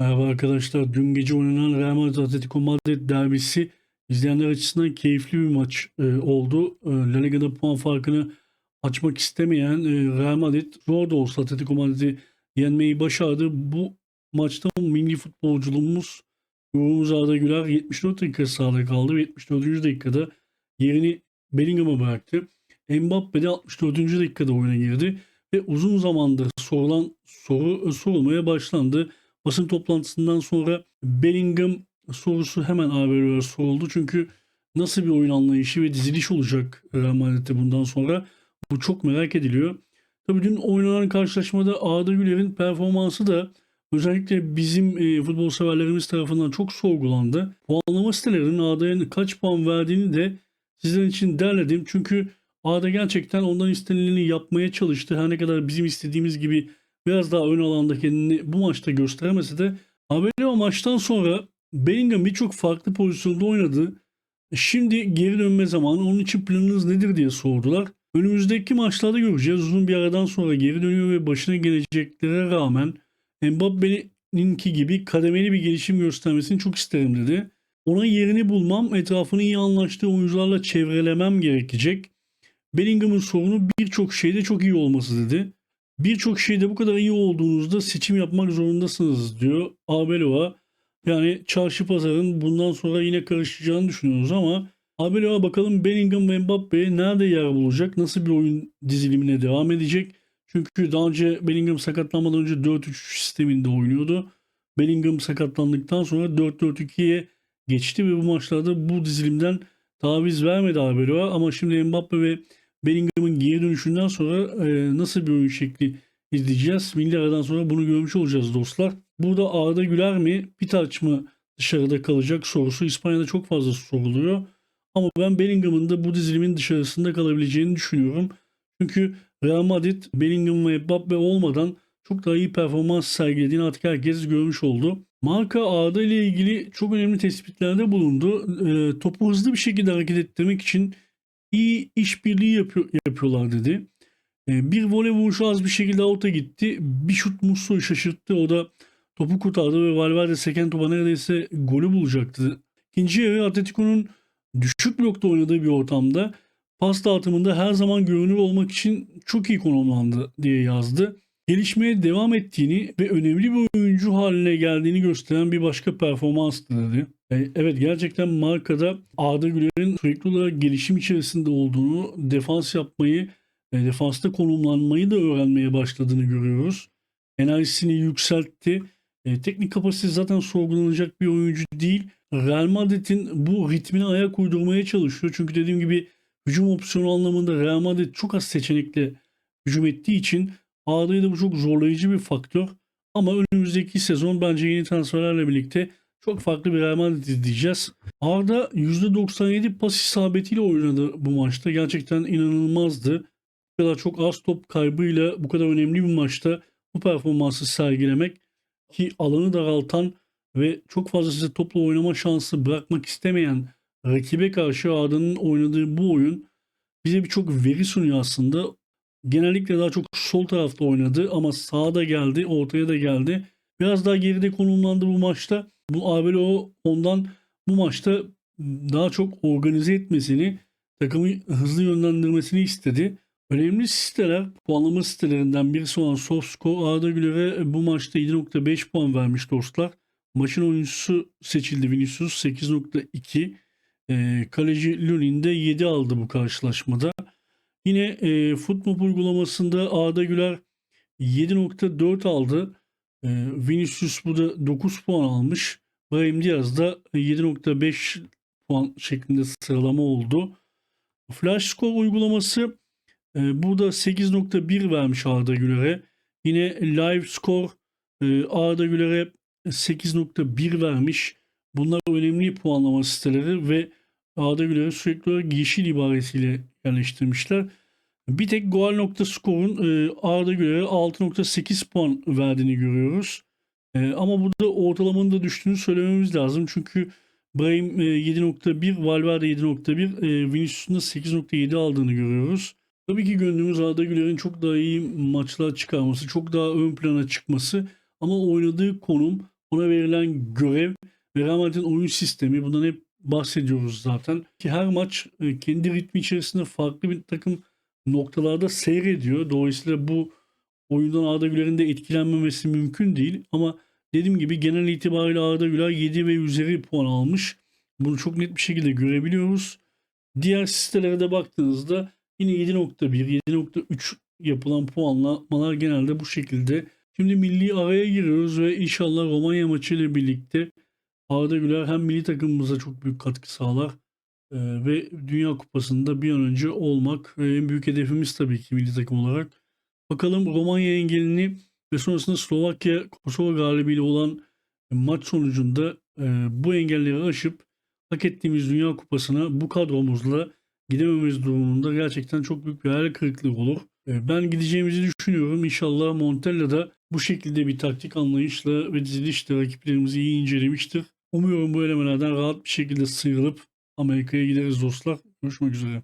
Merhaba arkadaşlar. Dün gece oynanan Real Madrid Atletico Madrid derbisi izleyenler açısından keyifli bir maç oldu. La Liga'da puan farkını açmak istemeyen Real Madrid zor da olsa Atletico Madrid'i yenmeyi başardı. Bu maçta milli futbolculuğumuz Yavuz Arda Güler 74 dakika sahada kaldı ve 74. dakikada yerini Bellingham'a bıraktı. Mbappe de 64. dakikada oyuna girdi ve uzun zamandır sorulan soru sorulmaya başlandı. Basın toplantısından sonra Bellingham sorusu hemen haberlere soruldu. Çünkü nasıl bir oyun anlayışı ve diziliş olacak Real Madrid'de bundan sonra bu çok merak ediliyor. Tabii dün oynanan karşılaşmada Arda Güler'in performansı da özellikle bizim futbol severlerimiz tarafından çok sorgulandı. Puanlama sitelerinin Arda'ya kaç puan verdiğini de sizler için derledim. Çünkü Arda gerçekten ondan istenileni yapmaya çalıştı. Her ne kadar bizim istediğimiz gibi biraz daha ön alanda kendini bu maçta gösteremese de Abel maçtan sonra Bellingham birçok farklı pozisyonda oynadı. Şimdi geri dönme zamanı. Onun için planınız nedir diye sordular. Önümüzdeki maçlarda göreceğiz. Uzun bir aradan sonra geri dönüyor ve başına geleceklere rağmen Mbappe'ninki gibi kademeli bir gelişim göstermesini çok isterim dedi. Ona yerini bulmam, etrafını iyi anlaştığı oyuncularla çevrelemem gerekecek. Bellingham'ın sorunu birçok şeyde çok iyi olması dedi. Birçok şeyde bu kadar iyi olduğunuzda seçim yapmak zorundasınız diyor Arbeloa. Yani çarşı pazarın bundan sonra yine karışacağını düşünüyoruz ama Arbeloa bakalım Bellingham ve Mbappe nerede yer bulacak? Nasıl bir oyun dizilimine devam edecek? Çünkü daha önce Bellingham sakatlanmadan önce 4-3 sisteminde oynuyordu. Bellingham sakatlandıktan sonra 4-4-2'ye geçti ve bu maçlarda bu dizilimden taviz vermedi Arbeloa ama şimdi Mbappe ve Bellingham'ın geri dönüşünden sonra nasıl bir oyun şekli izleyeceğiz? Milli aradan sonra bunu görmüş olacağız dostlar. Burada Arda Güler mi, Pitaç mı dışarıda kalacak sorusu İspanya'da çok fazla soruluyor. Ama ben Bellingham'ın da bu dizilimin dışarısında kalabileceğini düşünüyorum. Çünkü Real Madrid Bellingham ve Mbappe olmadan çok daha iyi performans sergilediğini artık herkes görmüş oldu. Marka Arda ile ilgili çok önemli tespitlerde bulundu. Topu hızlı bir şekilde hareket ettirmek için iyi işbirliği yapıyorlar dedi. Bir voley vuruşu az bir şekilde out'a gitti. Bir şut Musso'yu şaşırttı. O da topu kurtardı ve Valverde seken topa neredeyse golü bulacaktı. İkinci yarı Atletico'nun düşük blokta oynadığı bir ortamda pas dağıtımında her zaman görünür olmak için çok iyi konumlandı diye yazdı. Gelişmeye devam ettiğini ve önemli bir oyuncu haline geldiğini gösteren bir başka performanstı dedi. Evet gerçekten markada Arda Güler'in sürekli olarak gelişim içerisinde olduğunu, defans yapmayı, defansta konumlanmayı da öğrenmeye başladığını görüyoruz. Enerjisini yükseltti. Teknik kapasitesi zaten sorgulanacak bir oyuncu değil. Real Madrid'in bu ritmine ayak uydurmaya çalışıyor. Çünkü dediğim gibi hücum opsiyonu anlamında Real Madrid çok az seçenekle hücum ettiği için Arda'yı da bu çok zorlayıcı bir faktör. Ama önümüzdeki sezon bence yeni transferlerle birlikte çok farklı bir Real Madrid izleyeceğiz. Arda %97 pas isabetiyle oynadı bu maçta. Gerçekten inanılmazdı. Bu kadar çok az top kaybıyla bu kadar önemli bir maçta bu performansı sergilemek ki alanı daraltan ve çok fazla size topla oynama şansı bırakmak istemeyen rakibe karşı Arda'nın oynadığı bu oyun bize birçok veri sunuyor aslında. Genellikle daha çok sol tarafta oynadı ama sağda geldi, ortaya da geldi. Biraz daha geride konumlandı bu maçta. Bu Abelo ondan bu maçta daha çok organize etmesini, takımı hızlı yönlendirmesini istedi. Önemli siteler, puanlama sitelerinden birisi olan SoftScore Arda Güler'e bu maçta 7.5 puan vermiş dostlar. Maçın oyuncusu seçildi Vinicius 8.2. Kaleci Lunin de 7 aldı bu karşılaşmada. Yine Footmob uygulamasında Arda Güler 7.4 aldı. Vinicius burada 9 puan almış. Brahim Diaz da 7.5 puan şeklinde sıralama oldu. Flash Score uygulaması burada 8.1 vermiş Arda Güler'e. Yine Live Score Arda Güler'e 8.1 vermiş. Bunlar önemli puanlama siteleri ve Arda Güler'i sürekli olarak yeşil ibaresiyle yerleştirmişler. Bir tek Goal.score'un Arda Güler'e 6.8 puan verdiğini görüyoruz. Ama burada ortalamanın da düştüğünü söylememiz lazım. Çünkü Brahim 7.1, Valverde 7.1, Vinicius'un da 8.7 aldığını görüyoruz. Tabii ki gönlümüz Arda Güler'in çok daha iyi maçlar çıkarması, çok daha ön plana çıkması ama oynadığı konum ona verilen görev ve Real Madrid'in oyun sistemi, bundan hep bahsediyoruz zaten. Ki her maç kendi ritmi içerisinde farklı bir takım noktalarda seyrediyor. Dolayısıyla bu oyundan Arda Güler'in de etkilenmemesi mümkün değil. Ama dediğim gibi genel itibariyle Arda Güler 7 ve üzeri puan almış. Bunu çok net bir şekilde görebiliyoruz. Diğer sitelere de baktığınızda yine 7.1, 7.3 yapılan puanlamalar genelde bu şekilde. Şimdi milli araya giriyoruz ve inşallah Romanya maçı ile birlikte Arda Güler hem milli takımımıza çok büyük katkı sağlar ve Dünya Kupası'nda bir an önce olmak en büyük hedefimiz tabii ki milli takım olarak. Bakalım Romanya engelini ve sonrasında Slovakya Kosova galibiyle olan maç sonucunda bu engelleri aşıp hak ettiğimiz Dünya Kupası'na bu kadromuzla gidememiz durumunda gerçekten çok büyük bir hayal kırıklığı olur. Ben gideceğimizi düşünüyorum. İnşallah Montella da bu şekilde bir taktik anlayışla ve dizilişle rakiplerimizi iyi incelemiştir. Umuyorum bu elemelerden rahat bir şekilde sıyrılıp Amerika'ya gideriz dostlar. Görüşmek üzere.